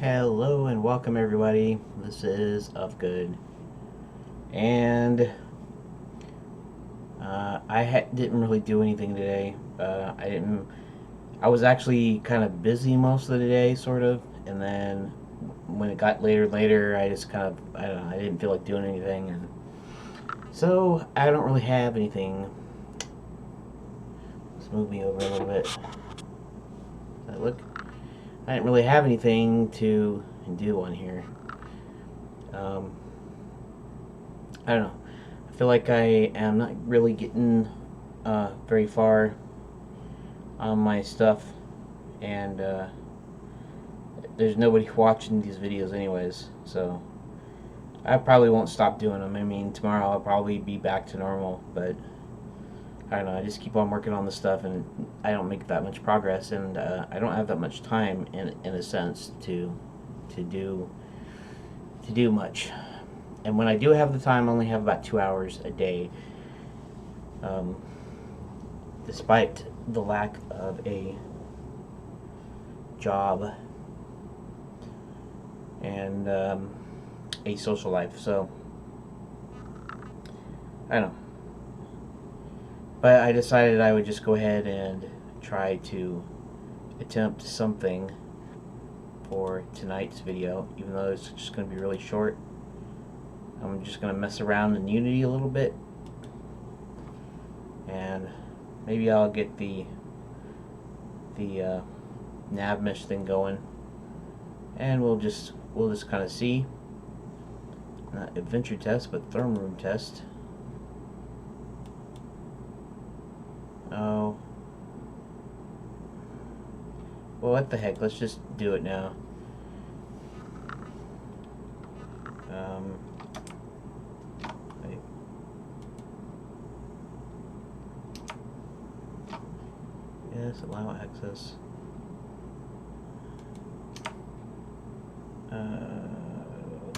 Hello and welcome everybody. This is Uhfgood, and didn't really do anything today. I didn't. I was actually kind of busy most of the day, sort of, and then when it got later, I just kind of I don't know. I didn't feel like doing anything, and so I don't really have anything. Let's move me over a little bit. Look, I didn't really have anything to do on here. Um, I don't know. I feel like I am not really getting very far on my stuff, and there's nobody watching these videos, anyways. So I probably won't stop doing them. I mean, tomorrow I'll probably be back to normal, but I don't know. I just keep on working on the stuff, and I don't make that much progress, and I don't have that much time, in a sense, to do much. And when I do have the time, I only have about 2 hours a day. Um, Despite the lack of a job and a social life. So, I don't know. But I decided I would just go ahead and try to attempt something for tonight's video, even though it's just going to be really short. I'm just going to mess around in Unity a little bit, and maybe I'll get the nav mesh thing going, and we'll just kind of see. Not adventure test, but therm room test. Oh, well, what the heck? Let's just do it now. Wait. Yes, allow access.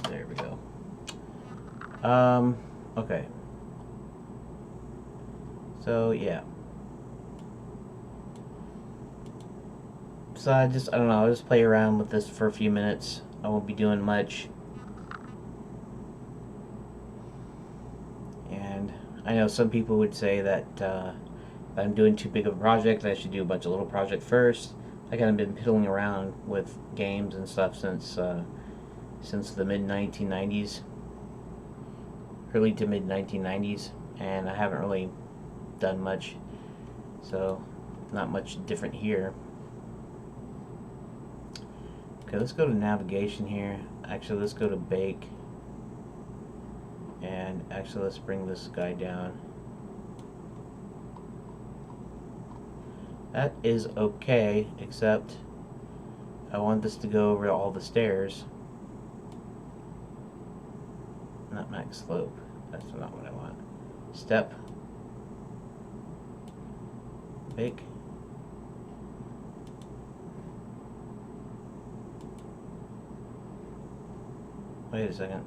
There we go. Okay. So, yeah. So I don't know, I'll just play around with this for a few minutes. I won't be doing much. And I know some people would say that if I'm doing too big of a project, I should do a bunch of little projects first. I kind of been piddling around with games and stuff since the mid 1990s, early to mid 1990s, and I haven't really done much. So not much different here. Okay, let's go to navigation here. Actually, let's go to bake. And actually, let's bring this guy down. That is okay, except I want this to go over all the stairs. Not max slope. That's not what I want. Step. Bake. Wait a second.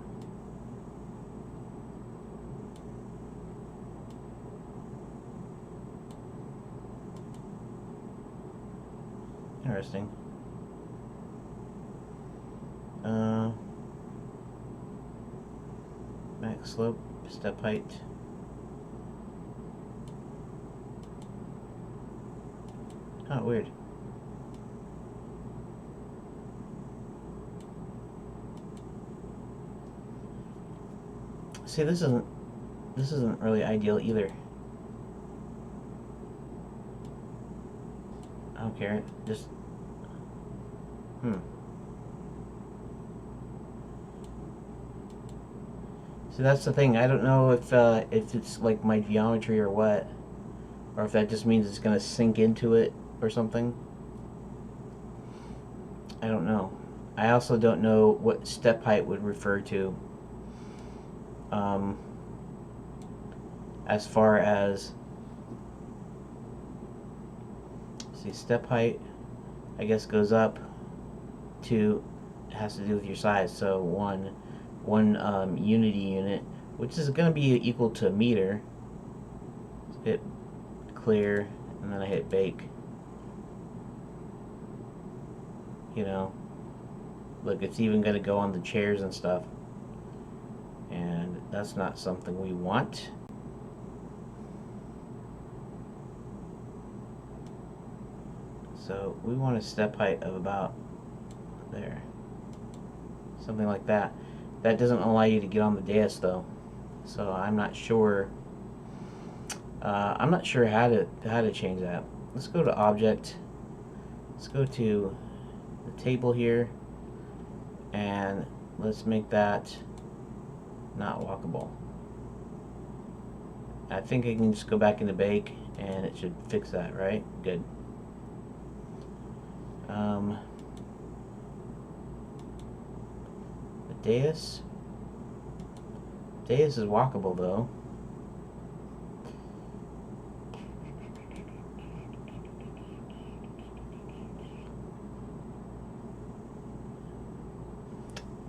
Interesting. Max slope, step height. Oh, weird. See, this isn't really ideal either. I don't care. Just See, that's the thing. I don't know if it's like my geometry or what, or if that just means it's gonna sink into it or something. I don't know. I also don't know what step height would refer to. As far as, see, step height, I guess goes up to, has to do with your size. So one unity unit, which is going to be equal to a meter. Hit clear, and then I hit bake. You know, Look, it's even going to go on the chairs and stuff. And that's not something we want. So we want a step height of about there. Something like that. That doesn't allow you to get on the dais though. So I'm not sure. I'm not sure how to change that. Let's go to object. Let's go to the table here, and let's make that not walkable. I think I can just go back into bake, and it should fix that, right? Good. The dais. Dais is walkable though.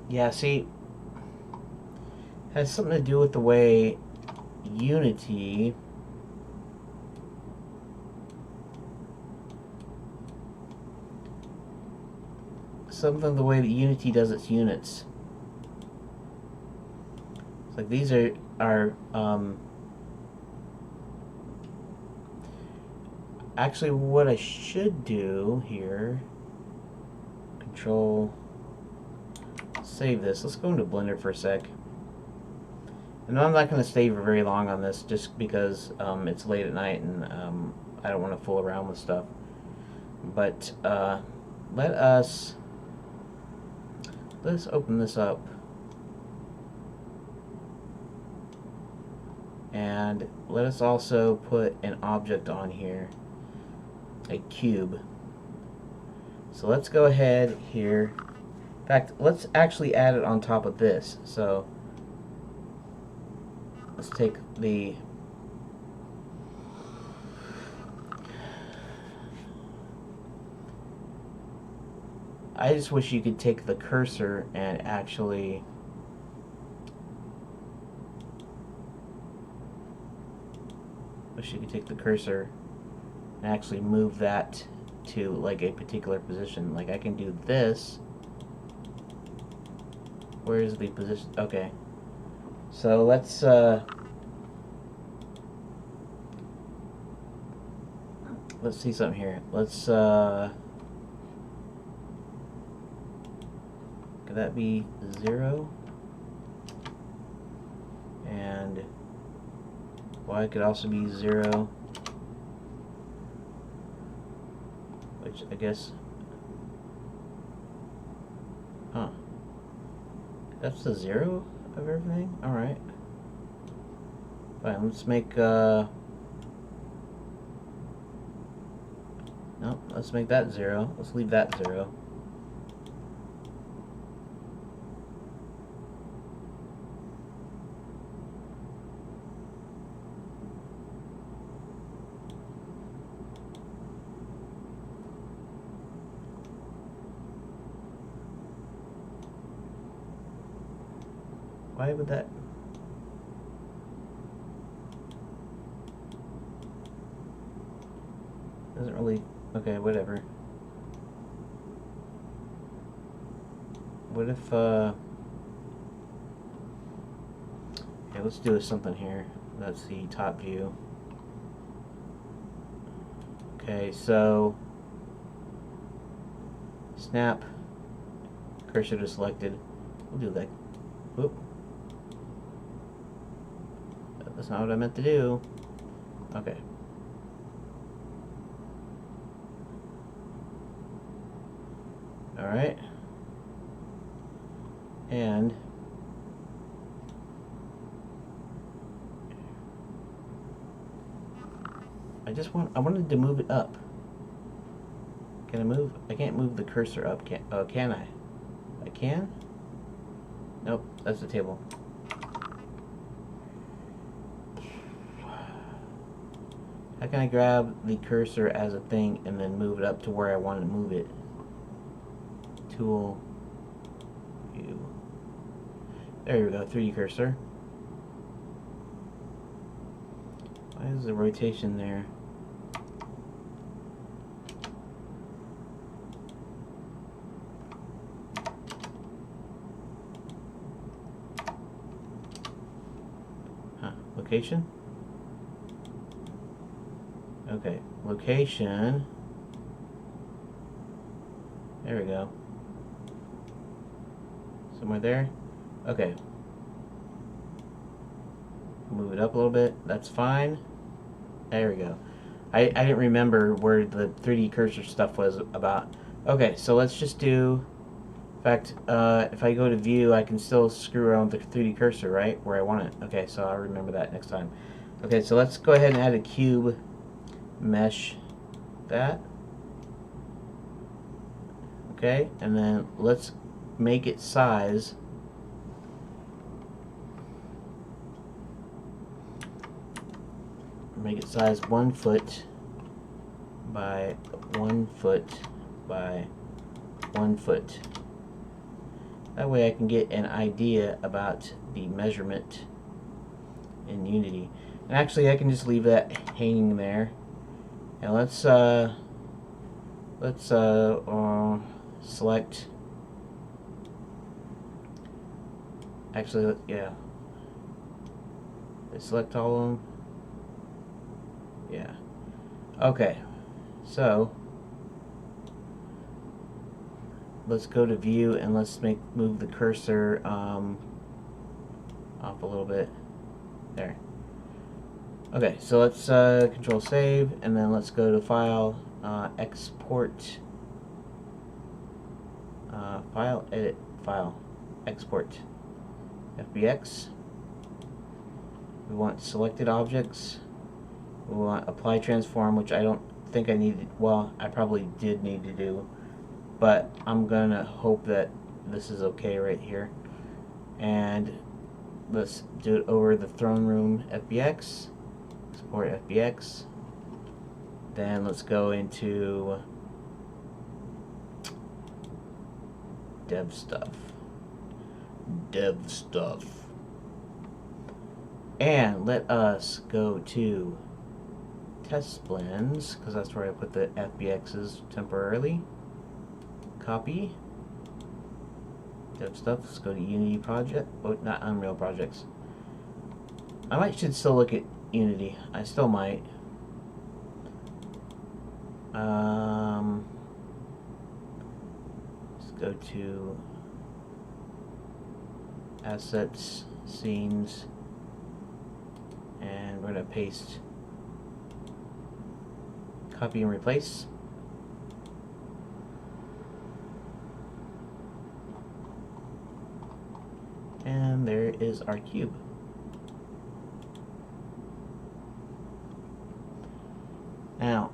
Yeah, see, has something to do with the way Unity the way that Unity does its units. It's like these are actually what I should do here. Control. Save this. Let's go into Blender for a sec. And I'm not going to stay for very long on this, just because it's late at night and I don't want to fool around with stuff. But let's open this up, and let us also put an object on here, a cube. So let's go ahead here. In fact, let's actually add it on top of this. So let's take the I just wish you could take the cursor and actually move that to like a particular position. Like I can do this. Where's the position? Okay. So let's see something here. Let's could that be 0? And Y could also be 0, which I guess, that's the 0 of everything? Alright. Fine, let's make, no, let's make that 0. Let's leave that 0. Why would that? Doesn't really. Okay, whatever. What if okay, let's do something here. That's the top view. Okay, so snap cursor to selected. We'll do that. Whoop. That's not what I meant to do. Okay. Alright. And I wanted to move it up. Can I move? I can't move the cursor up. Can I? I can? Nope, that's the table. How can I grab the cursor as a thing and then move it up to where I want to move it? Tool, view. There we go, 3D cursor. Why is the rotation there? location. Okay, location. There we go. Somewhere there. Okay. Move it up a little bit. That's fine. There we go. I didn't remember where the 3D cursor stuff was about. Okay, so let's just do... In fact, if I go to view, I can still screw around with the 3D cursor, right? Where I want it. Okay, so I'll remember that next time. Okay, so let's go ahead and add a cube mesh that. Okay, and then let's make it size. Make it size 1 foot by 1 foot by 1 foot. That way I can get an idea about the measurement in Unity. And actually I can just leave that hanging there. And let's select, actually, yeah, let's select all of them. Yeah. Okay. So let's go to view and let's move the cursor off a little bit. There. Okay. So let's control save and then let's go to file, export, file, edit, file, export, FBX. We want selected objects. We want apply transform, which I don't think I needed. Well, I probably did need to do, but I'm gonna hope that this is okay right here. And let's do it over the throne room FBX. Export FBX. Then let's go into dev stuff. And let us go to test blends, because that's where I put the FBXs temporarily. Copy. Dev stuff. Let's go to Unity project. Oh, not Unreal projects. Should still look at Unity. I still might. Let's go to assets, scenes, and we're gonna paste. Copy and replace. And there is our cube. Now,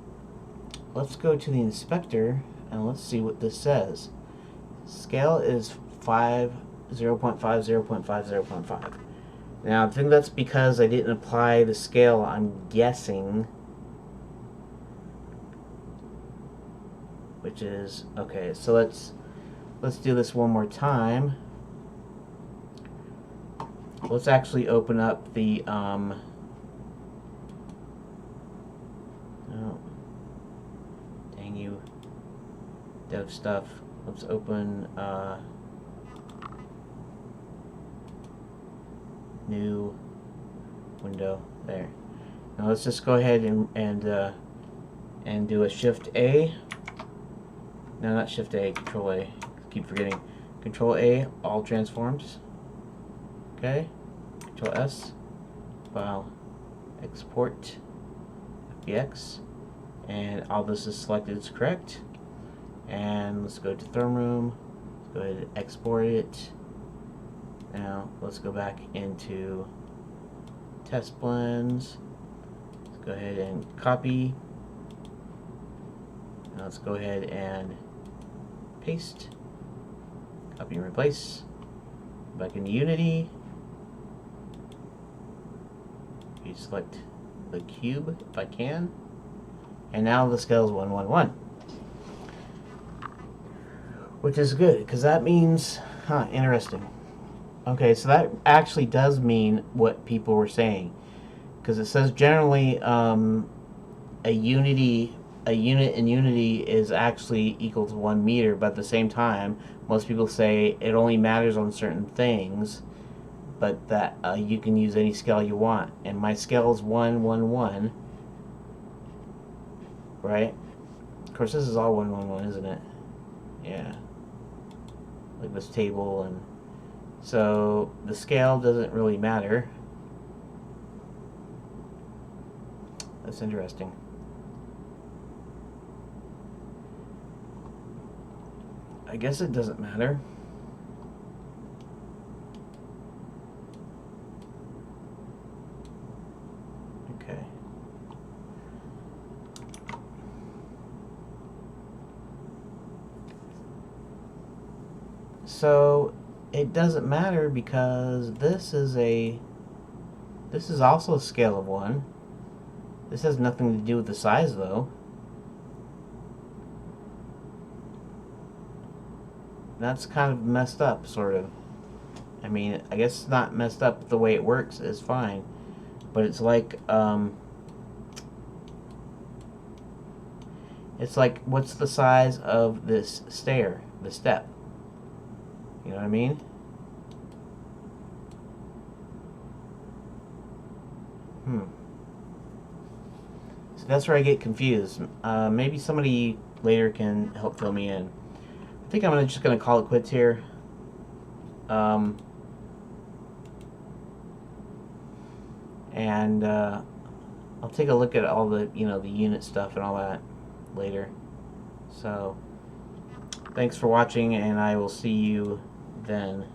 let's go to the inspector and let's see what this says. Scale is 0.5, 0.5, 0.5, 0.5. Now, I think that's because I didn't apply the scale, I'm guessing. Which is okay. So let's do this one more time. Let's actually open up the oh, dang you, dev stuff. Let's open new window there. Now let's just go ahead and do a Shift A. No, not Shift A, Control A. Keep forgetting. Control A, all transforms. Okay. Control S, file, export, FBX, and all this is selected is correct. And let's go to throne room. Let's go ahead and export it. Now let's go back into test blends. Let's go ahead and copy. Now let's go ahead and paste, copy and replace. Back into Unity. You select the cube if I can. And now the scale is 1, 1, 1. Which is good, because that means, interesting. Okay, so that actually does mean what people were saying. Because it says generally a unit in Unity is actually equal to 1 meter, but at the same time, most people say it only matters on certain things. but that you can use any scale you want. And my scale is 1, 1, 1, right? Of course, this is all 1, 1, 1, isn't it? Yeah. Like this table, and so the scale doesn't really matter. That's interesting. I guess it doesn't matter. Okay. So it doesn't matter because this is also a scale of 1. This has nothing to do with the size though. That's kind of messed up, sort of. I mean, I guess it's not messed up. The way it works is fine, but it's like what's the size of this stair, the step? You know what I mean? So that's where I get confused. Maybe somebody later can help fill me in. I think I'm just gonna call it quits here. And I'll take a look at all the the unit stuff and all that later. So thanks for watching, and I will see you then.